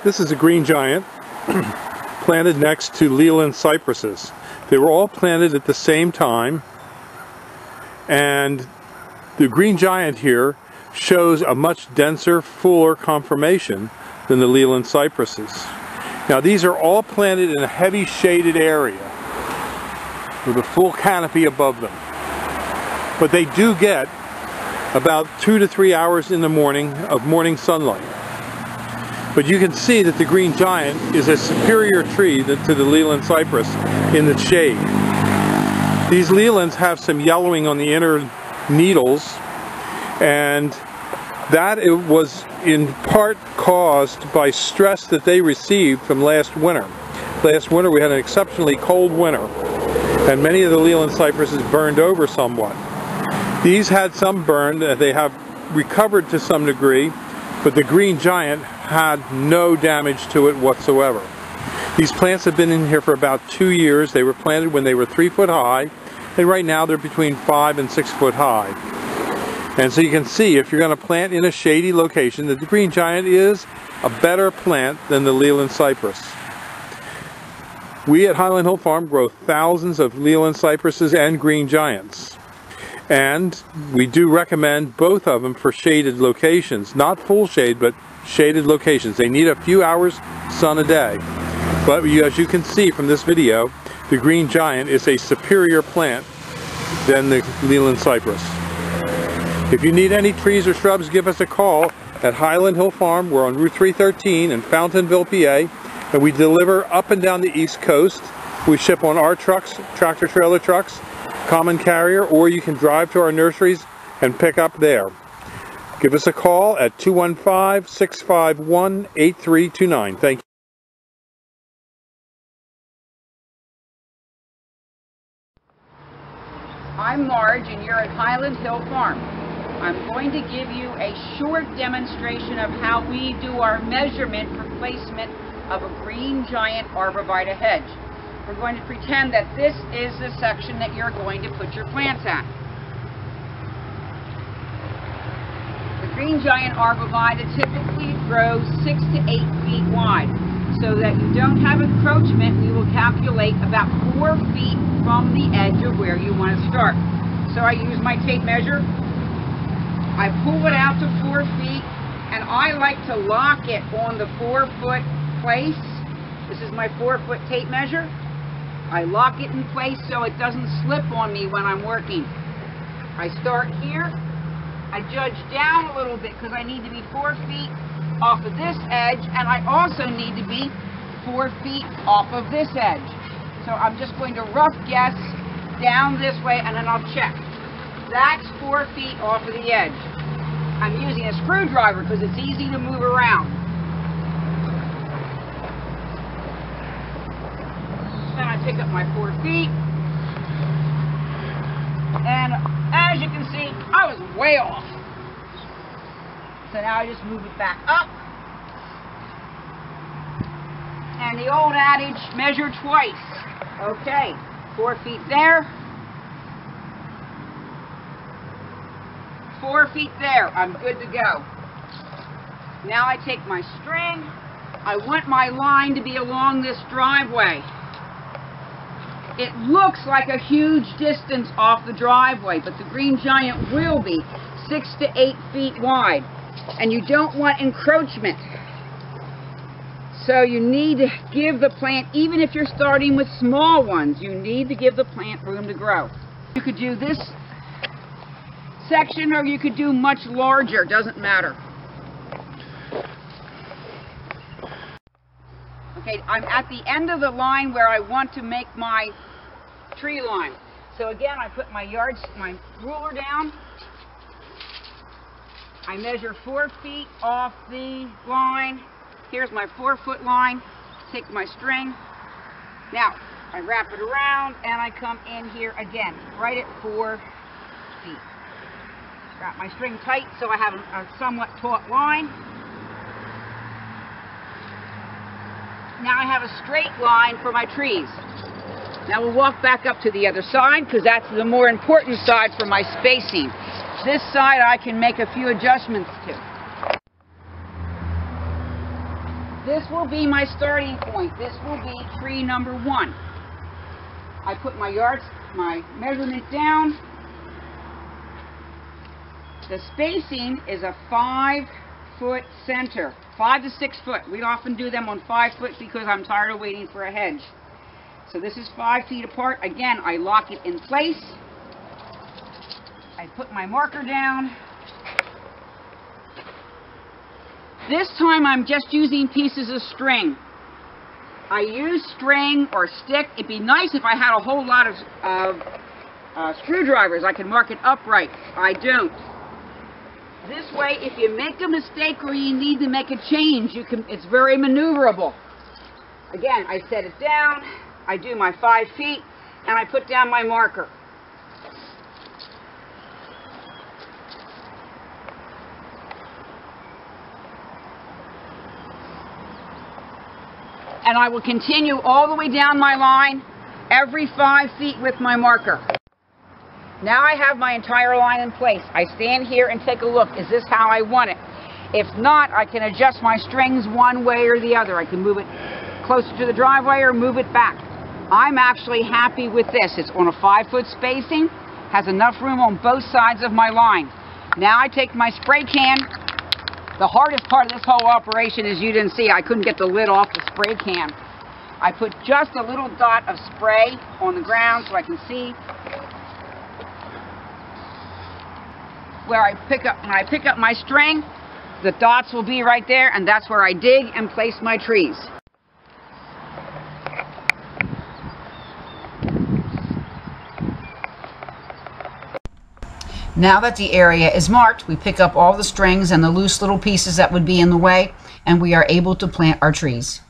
This is a green giant planted next to Leyland cypresses. They were all planted at the same time, and the green giant here shows a much denser, fuller conformation than the Leyland cypresses. Now these are all planted in a heavy shaded area with a full canopy above them. But they do get about 2 to 3 hours in the morning of morning sunlight. But you can see that the green giant is a superior tree to the Leyland cypress in the shade. These Leylands have some yellowing on the inner needles, and that it was in part caused by stress that they received from last winter. Last winter we had an exceptionally cold winter, and many of the Leyland cypresses burned over somewhat. These had some burn, they have recovered to some degree, but the green giant had no damage to it whatsoever. These plants have been in here for about 2 years. They were planted when they were 3 foot high, and right now they're between 5 and 6 foot high. And so you can see, if you're going to plant in a shady location, that the green giant is a better plant than the Leyland cypress. We at Highland Hill Farm grow thousands of Leyland cypresses and green giants. And we do recommend both of them for shaded locations. Not full shade, but shaded locations. They need a few hours sun a day. But as you can see from this video, the green giant is a superior plant than the Leyland cypress. If you need any trees or shrubs, give us a call at Highland Hill Farm. We're on Route 313 in Fountainville, PA, and we deliver up and down the East Coast. We ship on our trucks, tractor trailer trucks, common carrier, or you can drive to our nurseries and pick up there. Give us a call at 215-651-8329. Thank you. I'm Marge, and you're at Highland Hill Farm. I'm going to give you a short demonstration of how we do our measurement for placement of a green giant arborvitae hedge. We're going to pretend that this is the section that you're going to put your plants at. The green giant arborvitae typically grows 6 to 8 feet wide. So that you don't have encroachment, we will calculate about 4 feet from the edge of where you want to start. So I use my tape measure. I pull it out to 4 feet, and I like to lock it on the 4-foot place. This is my 4-foot tape measure. I lock it in place so it doesn't slip on me when I'm working. I start here. I judge down a little bit because I need to be 4 feet off of this edge, and I also need to be 4 feet off of this edge. So I'm just going to rough guess down this way, and then I'll check. That's 4 feet off of the edge. I'm using a screwdriver because it's easy to move around. Then I pick up my 4 feet, and as you can see, I was way off. So now I just move it back up. And the old adage, measure twice. Okay, 4 feet there. 4 feet there. I'm good to go. Now I take my string. I want my line to be along this driveway. It looks like a huge distance off the driveway, but the green giant will be 6 to 8 feet wide. And you don't want encroachment. So you need to give the plant, even if you're starting with small ones, you need to give the plant room to grow. You could do this section, or you could do much larger, doesn't matter. Okay, I'm at the end of the line where I want to make my tree line. So again, I put my ruler down. I measure 4 feet off the line. Here's my 4-foot line. Take my string. Now, I wrap it around and I come in here again, right at 4 feet. Wrap my string tight so I have a somewhat taut line. Now I have a straight line for my trees. Now we'll walk back up to the other side because that's the more important side for my spacing. This side I can make a few adjustments to. this will be my starting point. This will be tree number 1. I put my measurement down. The spacing is a 5-foot center, 5 to 6 foot. We often do them on 5 foot because I'm tired of waiting for a hedge. So this is 5 feet apart. Again, I lock it in place. I put my marker down. This time I'm just using pieces of string. I use string or stick. It'd be nice if I had a whole lot of screwdrivers. I can mark it upright. I don't. This way, if you make a mistake or you need to make a change, it's very maneuverable. Again, I set it down, I do my 5 feet, and I put down my marker. And I will continue all the way down my line, every 5 feet with my marker. Now I have my entire line in place. I stand here and take a look. Is this how I want it? If not, I can adjust my strings one way or the other. I can move it closer to the driveway or move it back. I'm actually happy with this. It's on a 5-foot spacing, has enough room on both sides of my line. Now I take my spray can. The hardest part of this whole operation is you didn't see, I couldn't get the lid off the spray can. I put just a little dot of spray on the ground so I can see where when I pick up my string, the dots will be right there, and that's where I dig and place my trees. Now that the area is marked, we pick up all the strings and the loose little pieces that would be in the way, and we are able to plant our trees.